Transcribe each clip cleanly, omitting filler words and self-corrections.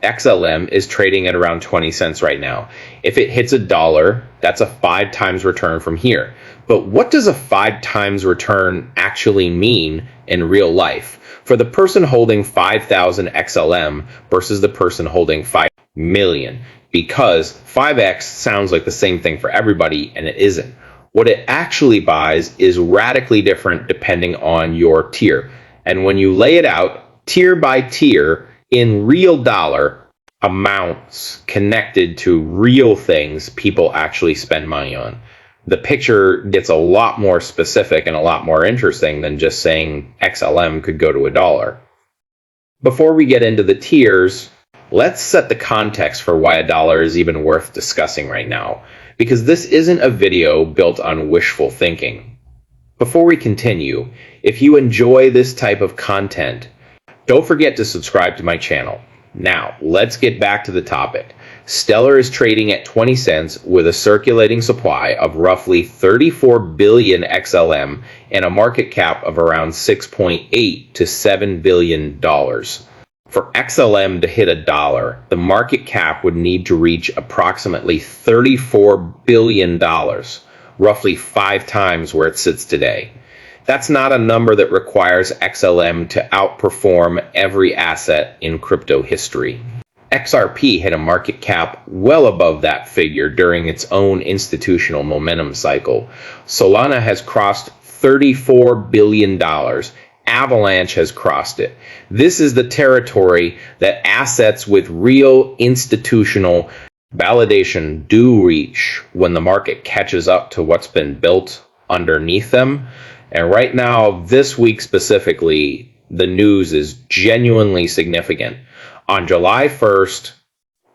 XLM is trading at around 20 cents right now. If it hits $1, that's a 5 times return from here. But what does a 5 times return actually mean in real life for the person holding 5,000 XLM versus the person holding 5 million? Because 5x sounds like the same thing for everybody, and it isn't. What it actually buys is radically different depending on your tier. And when you lay it out tier by tier in real dollar amounts connected to real things people actually spend money on, the picture gets a lot more specific and a lot more interesting than just saying XLM could go to $1. Before we get into the tiers, let's set the context for why $1 is even worth discussing right now, because this isn't a video built on wishful thinking. Before we continue, if you enjoy this type of content, don't forget to subscribe to my channel. Now, let's get back to the topic. Stellar is trading at 20 cents with a circulating supply of roughly 34 billion XLM and a market cap of around $6.8 to $7 billion. For XLM to hit $1, the market cap would need to reach approximately $34 billion, roughly 5 times where it sits today. That's not a number that requires XLM to outperform every asset in crypto history. XRP hit a market cap well above that figure during its own institutional momentum cycle. Solana has crossed $34 billion. Avalanche has crossed it. This is the territory that assets with real institutional validation do reach when the market catches up to what's been built underneath them. And right now, this week specifically, the news is genuinely significant. On July 1st,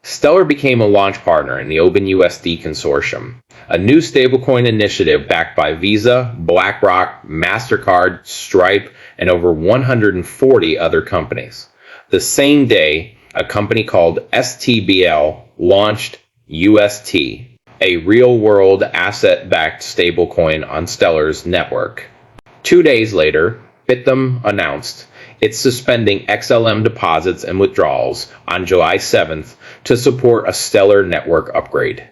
Stellar became a launch partner in the OpenUSD Consortium, a new stablecoin initiative backed by Visa, BlackRock, MasterCard, Stripe, and over 140 other companies. The same day, a company called STBL launched UST, a real-world asset-backed stablecoin on Stellar's network. 2 days later, Bithumb announced it's suspending XLM deposits and withdrawals on July 7th to support a Stellar network upgrade.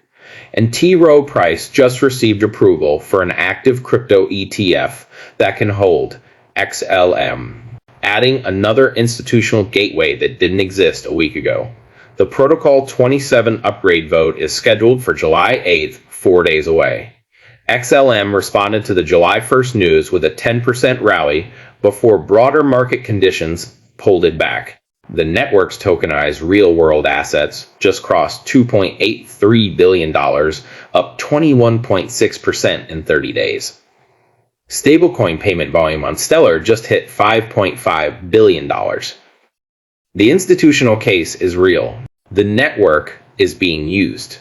And T. Rowe Price just received approval for an active crypto ETF that can hold XLM, adding another institutional gateway that didn't exist a week ago. The Protocol 27 upgrade vote is scheduled for July 8th, 4 days away. XLM responded to the July 1st news with a 10% rally before broader market conditions pulled it back. The network's tokenized real-world assets just crossed $2.83 billion, up 21.6% in 30 days. Stablecoin payment volume on Stellar just hit $5.5 billion. The institutional case is real. The network is being used.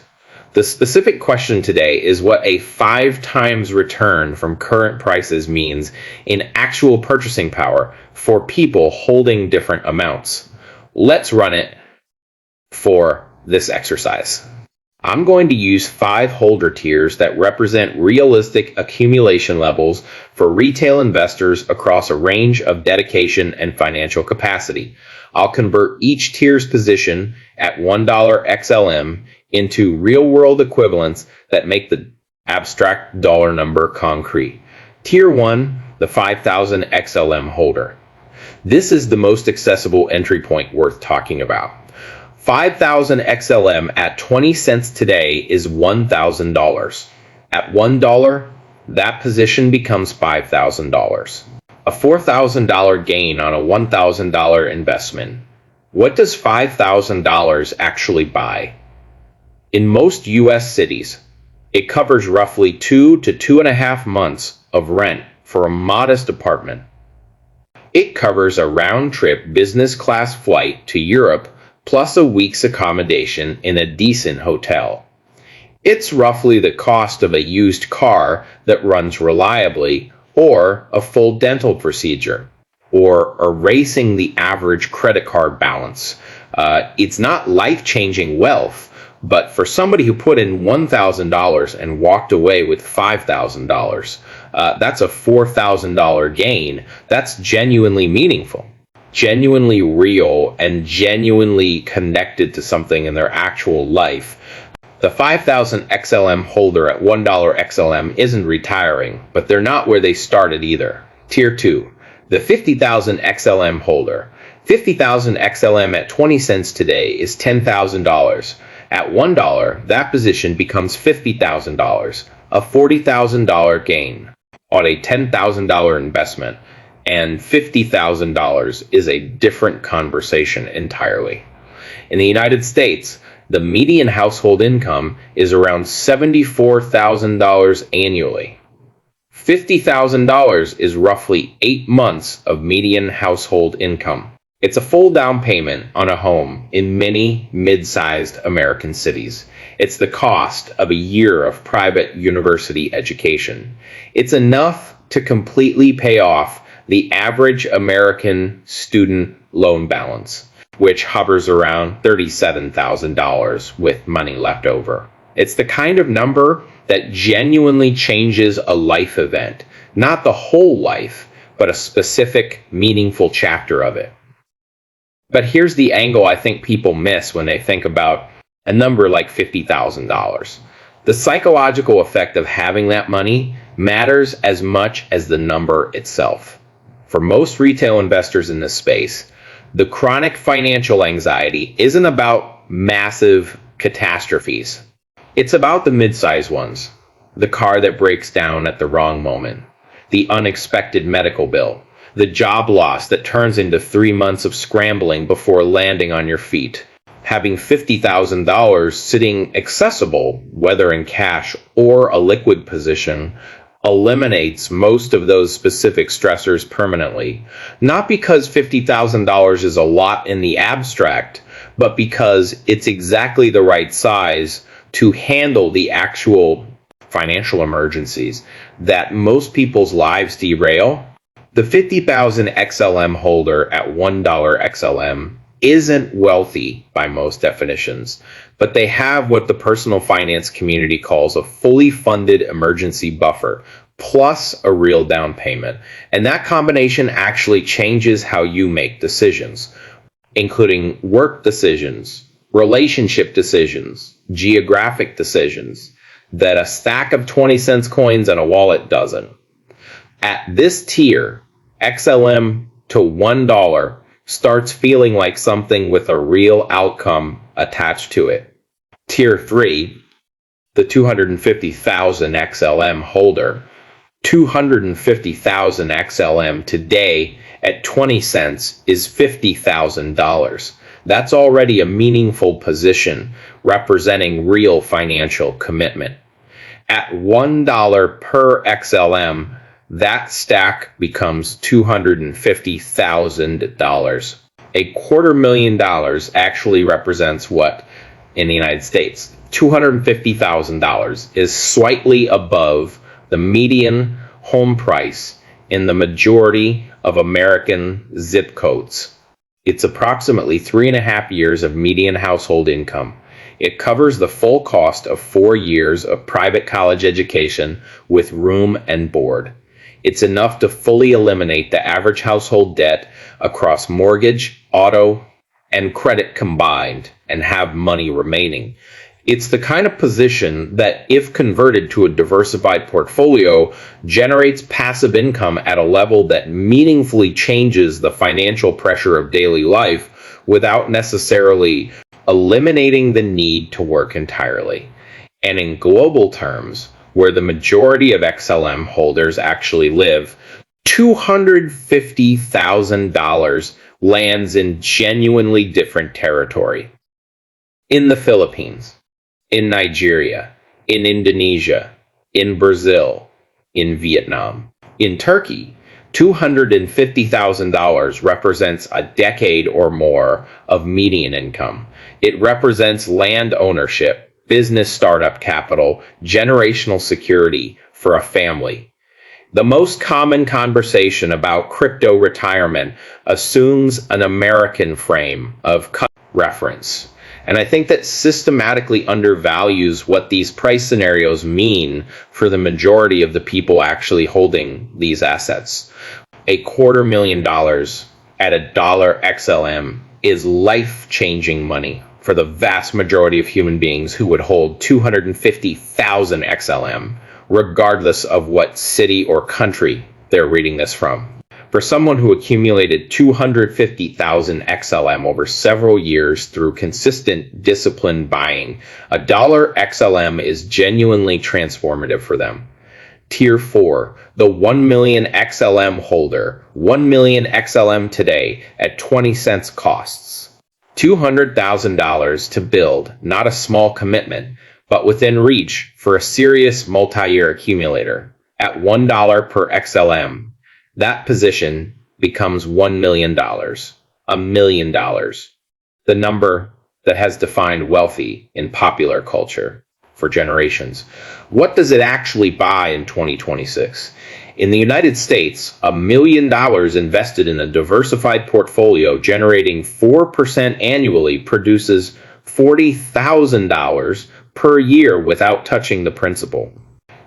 The specific question today is what a 5 times return from current prices means in actual purchasing power for people holding different amounts. Let's run it for this exercise. I'm going to use 5 holder tiers that represent realistic accumulation levels for retail investors across a range of dedication and financial capacity. I'll convert each tier's position at $1 XLM into real-world equivalents that make the abstract dollar number concrete. Tier 1, the 5,000 XLM holder. This is the most accessible entry point worth talking about. 5,000 XLM at 20 cents today is $1,000. At $1, that position becomes $5,000. A $4,000 gain on a $1,000 investment. What does $5,000 actually buy? In most U.S. cities, it covers roughly 2 to 2.5 months of rent for a modest apartment. It covers a round-trip business-class flight to Europe plus a week's accommodation in a decent hotel. It's roughly the cost of a used car that runs reliably, or a full dental procedure, or erasing the average credit card balance. It's not life-changing wealth, but for somebody who put in $1,000 and walked away with $5,000, that's a $4,000 gain. That's genuinely meaningful. genuinely real and genuinely connected to something in their actual life. The 5,000 XLM holder at $1 XLM isn't retiring, but they're not where they started either. Tier 2, the 50,000 XLM holder. 50,000 XLM at 20 cents today is $10,000. At $1, that position becomes $50,000, a $40,000 gain on a $10,000 investment, and $50,000 is a different conversation entirely. In the United States, the median household income is around $74,000 annually. $50,000 is roughly 8 months of median household income. It's a full down payment on a home in many mid-sized American cities. It's the cost of a year of private university education. It's enough to completely pay off the average American student loan balance, which hovers around $37,000 with money left over. It's the kind of number that genuinely changes a life event, not the whole life, but a specific, meaningful chapter of it. But here's the angle I think people miss when they think about a number like $50,000. The psychological effect of having that money matters as much as the number itself. For most retail investors in this space, the chronic financial anxiety isn't about massive catastrophes. It's about the mid-sized ones. The car that breaks down at the wrong moment. The unexpected medical bill. The job loss that turns into 3 months of scrambling before landing on your feet. Having $50,000 sitting accessible, whether in cash or a liquid position, eliminates most of those specific stressors permanently. Not because $50,000 is a lot in the abstract, but because it's exactly the right size to handle the actual financial emergencies that most people's lives derail. The 50,000 XLM holder at $1 XLM isn't wealthy by most definitions, but they have what the personal finance community calls a fully funded emergency buffer, plus a real down payment. And that combination actually changes how you make decisions, including work decisions, relationship decisions, geographic decisions, that a stack of 20 cents coins and a wallet doesn't. At this tier, XLM to $1 starts feeling like something with a real outcome attached to it. Tier 3, the 250,000 XLM holder, 250,000 XLM today at 20 cents is $50,000. That's already a meaningful position representing real financial commitment. At $1 per XLM, that stack becomes $250,000. $250,000 actually represents what in the United States? $250,000 is slightly above the median home price in the majority of American zip codes. It's approximately 3.5 years of median household income. It covers the full cost of 4 years of private college education with room and board. It's enough to fully eliminate the average household debt across mortgage, auto, and credit combined and have money remaining. It's the kind of position that, if converted to a diversified portfolio, generates passive income at a level that meaningfully changes the financial pressure of daily life without necessarily eliminating the need to work entirely. And in global terms, where the majority of XLM holders actually live, $250,000 lands in genuinely different territory. In the Philippines, in Nigeria, in Indonesia, in Brazil, in Vietnam. In Turkey, $250,000 represents a decade or more of median income. It represents land ownership, business startup capital, generational security for a family. The most common conversation about crypto retirement assumes an American frame of reference. And I think that systematically undervalues what these price scenarios mean for the majority of the people actually holding these assets. $250,000 at $1 XLM is life-changing money for the vast majority of human beings who would hold 250,000 XLM, regardless of what city or country they're reading this from. For someone who accumulated 250,000 XLM over several years through consistent, disciplined buying, $1 XLM is genuinely transformative for them. Tier 4, the 1 million XLM holder, 1 million XLM today at 20 cents costs. $200,000 to build, not a small commitment, but within reach for a serious multi-year accumulator. At $1 per XLM, that position becomes $1 million, $1 million, the number that has defined wealthy in popular culture for generations. What does it actually buy in 2026? In the United States, $1 million invested in a diversified portfolio generating 4% annually produces $40,000 per year without touching the principal.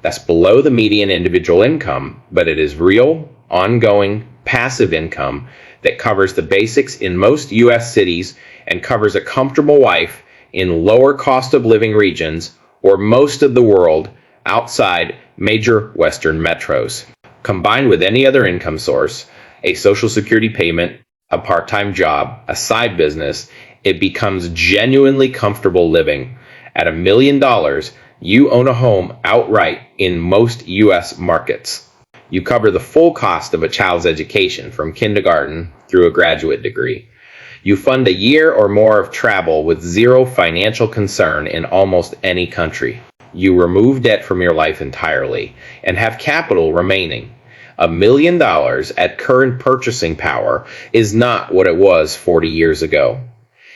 That's below the median individual income, but it is real, ongoing, passive income that covers the basics in most U.S. cities and covers a comfortable life in lower cost of living regions or most of the world outside major Western metros. Combined with any other income source, a Social Security payment, a part-time job, a side business, it becomes genuinely comfortable living. At $1 million, you own a home outright in most U.S. markets. You cover the full cost of a child's education from kindergarten through a graduate degree. You fund a year or more of travel with zero financial concern in almost any country. You remove debt from your life entirely and have capital remaining. $1 million at current purchasing power is not what it was 40 years ago.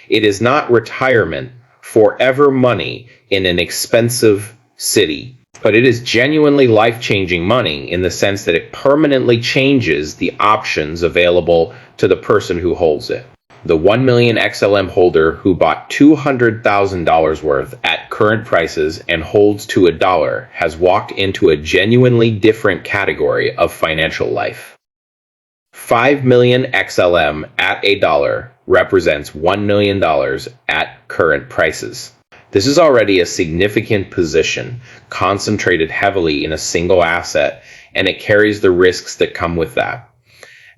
It is not retirement, forever money in an expensive city, but it is genuinely life-changing money in the sense that it permanently changes the options available to the person who holds it. The 1 million XLM holder who bought $200,000 worth at current prices and holds to $1 has walked into a genuinely different category of financial life. 5 million XLM at $1 represents $1 million at current prices. This is already a significant position, concentrated heavily in a single asset, and it carries the risks that come with that.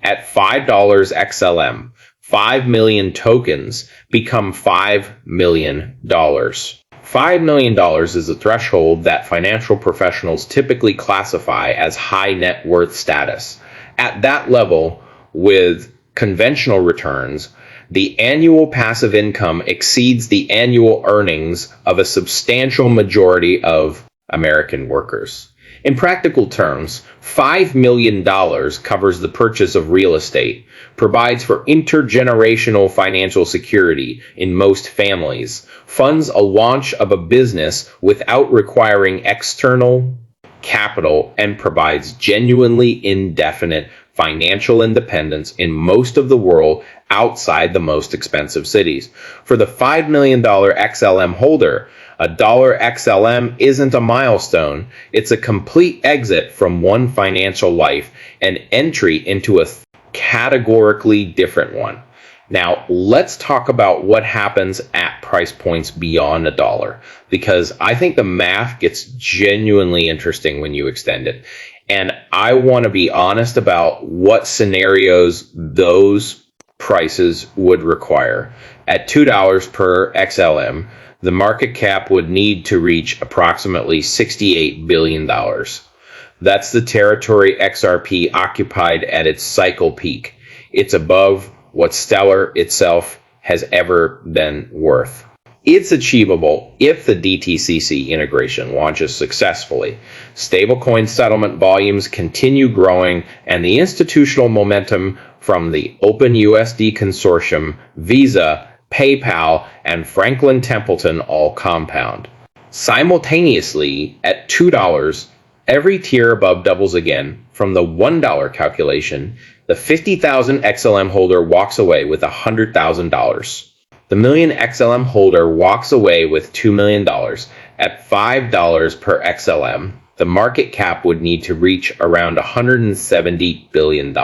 At $5 XLM, 5 million tokens become $5 million. $5 million is a threshold that financial professionals typically classify as high net worth status. At that level, with conventional returns, the annual passive income exceeds the annual earnings of a substantial majority of American workers. In practical terms, $5 million covers the purchase of real estate, provides for intergenerational financial security in most families, funds a launch of a business without requiring external capital, and provides genuinely indefinite financial independence in most of the world outside the most expensive cities. For the $5 million XLM holder, $1 XLM isn't a milestone. It's a complete exit from one financial life and entry into a categorically different one. Now, let's talk about what happens at price points beyond $1, because I think the math gets genuinely interesting when you extend it. And I want to be honest about what scenarios those prices would require. At $2 per XLM, the market cap would need to reach approximately $68 billion. That's the territory XRP occupied at its cycle peak. It's above what Stellar itself has ever been worth. It's achievable if the DTCC integration launches successfully. Stablecoin settlement volumes continue growing, and the institutional momentum from the OpenUSD Consortium, Visa, PayPal, and Franklin Templeton all compound. Simultaneously, at $2, every tier above doubles again. From the $1 calculation, the 50,000 XLM holder walks away with $100,000. The million XLM holder walks away with $2 million. At $5 per XLM, the market cap would need to reach around $170 billion.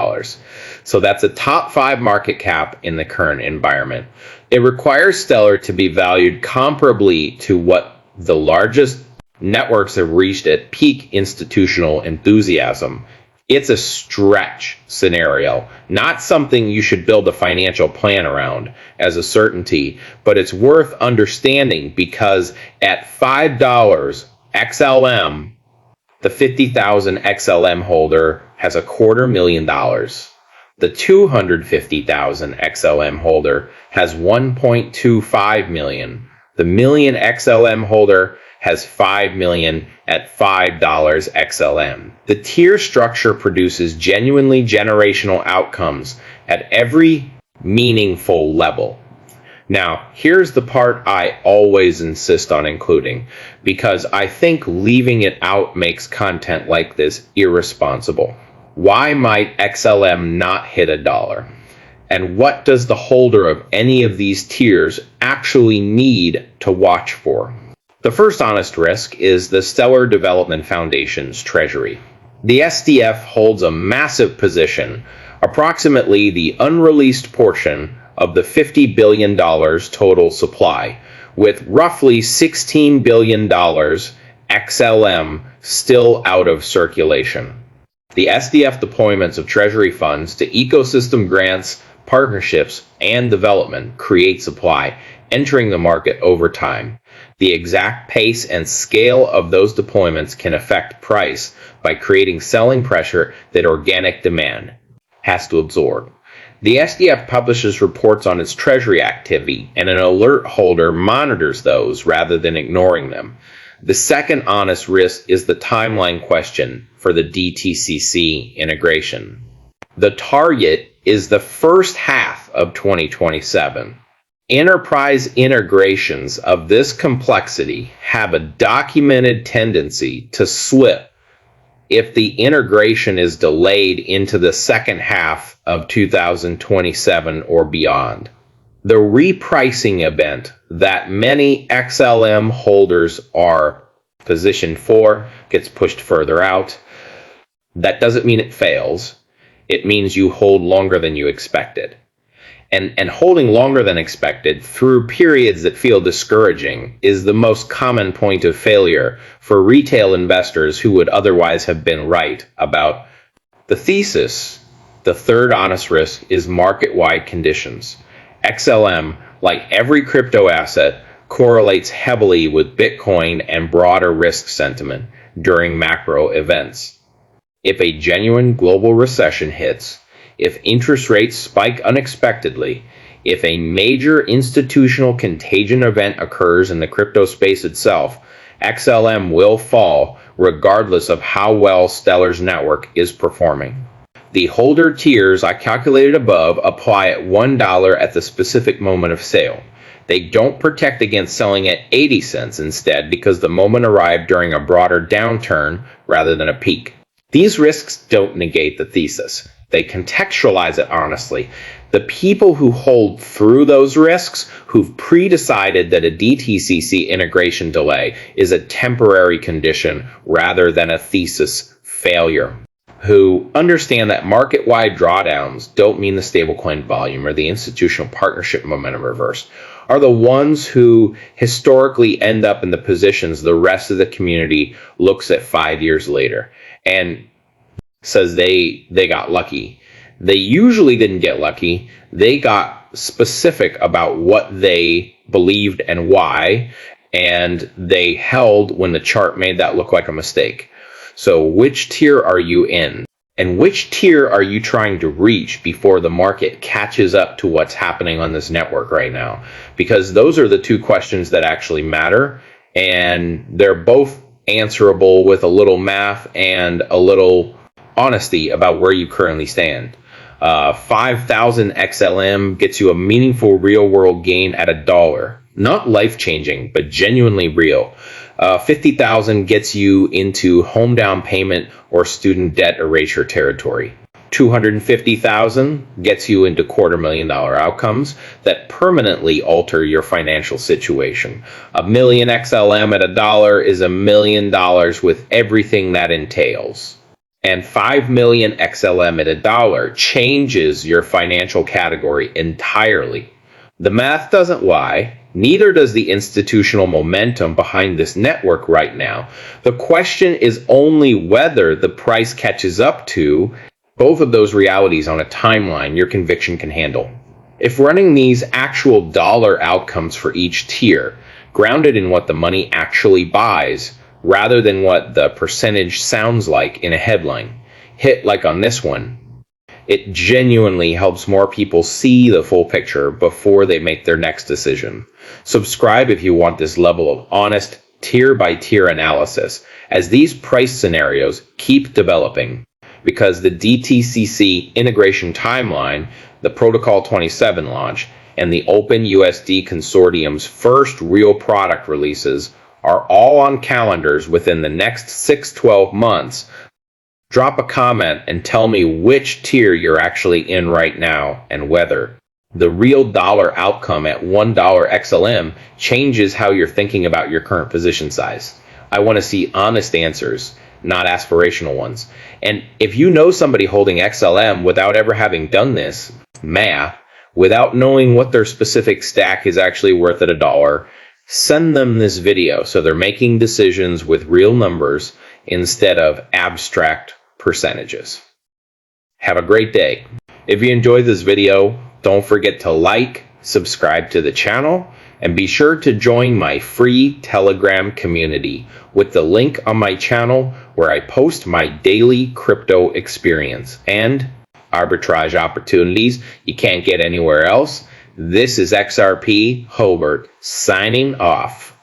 So that's a top 5 market cap in the current environment. It requires Stellar to be valued comparably to what the largest networks have reached at peak institutional enthusiasm. It's a stretch scenario, not something you should build a financial plan around as a certainty, but it's worth understanding because at $5 XLM, the 50,000 XLM holder has $250,000. The 250,000 XLM holder has 1.25 million. The million XLM holder has 5 million at $5 XLM. The tier structure produces genuinely generational outcomes at every meaningful level. Now, here's the part I always insist on including, because I think leaving it out makes content like this irresponsible. Why might XLM not hit $1? And what does the holder of any of these tiers actually need to watch for? The first honest risk is the Stellar Development Foundation's treasury. The SDF holds a massive position, approximately the unreleased portion of the $50 billion total supply, with roughly $16 billion XLM still out of circulation. The SDF deployments of treasury funds to ecosystem grants, partnerships, and development create supply, entering the market over time. The exact pace and scale of those deployments can affect price by creating selling pressure that organic demand has to absorb. The SDF publishes reports on its treasury activity, and an alert holder monitors those rather than ignoring them. The second honest risk is the timeline question for the DTCC integration. The target is the first half of 2027. Enterprise integrations of this complexity have a documented tendency to slip if the integration is delayed into the second half of 2027 or beyond. The repricing event that many XLM holders are positioned for gets pushed further out. That doesn't mean it fails. It means you hold longer than you expected. And holding longer than expected through periods that feel discouraging is the most common point of failure for retail investors who would otherwise have been right about the thesis. The third honest risk is market-wide conditions. XLM, like every crypto asset, correlates heavily with Bitcoin and broader risk sentiment during macro events. If a genuine global recession hits, if interest rates spike unexpectedly, if a major institutional contagion event occurs in the crypto space itself, XLM will fall regardless of how well Stellar's network is performing. The holder tiers I calculated above apply at $1 at the specific moment of sale. They don't protect against selling at 80 cents instead because the moment arrived during a broader downturn rather than a peak. These risks don't negate the thesis. They contextualize it honestly. The people who hold through those risks, who've pre-decided that a DTCC integration delay is a temporary condition rather than a thesis failure, who understand that market-wide drawdowns don't mean the stablecoin volume or the institutional partnership momentum reverse, are the ones who historically end up in the positions the rest of the community looks at 5 years later and says they got lucky. They usually didn't get lucky. They got specific about what they believed and why, and they held when the chart made that look like a mistake. So which tier are you in? And which tier are you trying to reach before the market catches up to what's happening on this network right now? Because those are the two questions that actually matter, and they're both answerable with a little math and a little honesty about where you currently stand. 5,000 XLM gets you a meaningful real-world gain at $1. Not life-changing, but genuinely real. 50,000 gets you into home down payment or student debt erasure territory. $250,000 gets you into $250,000 outcomes that permanently alter your financial situation. $1 million XLM at $1 is $1 million with everything that entails. And 5 million XLM at $1 changes your financial category entirely. The math doesn't lie, neither does the institutional momentum behind this network right now. The question is only whether the price catches up to both of those realities on a timeline your conviction can handle. If running these actual dollar outcomes for each tier, grounded in what the money actually buys, rather than what the percentage sounds like in a headline, hit like on this one, it genuinely helps more people see the full picture before they make their next decision. Subscribe if you want this level of honest, tier-by-tier analysis, as these price scenarios keep developing, because the DTCC integration timeline, the Protocol 27 launch, and the OpenUSD Consortium's first real product releases are all on calendars within the next 6-12 months. Drop a comment and tell me which tier you're actually in right now and whether the real dollar outcome at $1 XLM changes how you're thinking about your current position size. I want to see honest answers, not aspirational ones. And if you know somebody holding XLM without ever having done this math, without knowing what their specific stack is actually worth at $1, send them this video so they're making decisions with real numbers instead of abstract percentages. Have a great day. If you enjoyed this video, don't forget to like, subscribe to the channel, and be sure to join my free Telegram community with the link on my channel where I post my daily crypto experience and arbitrage opportunities you can't get anywhere else. This is XRP Hobart signing off.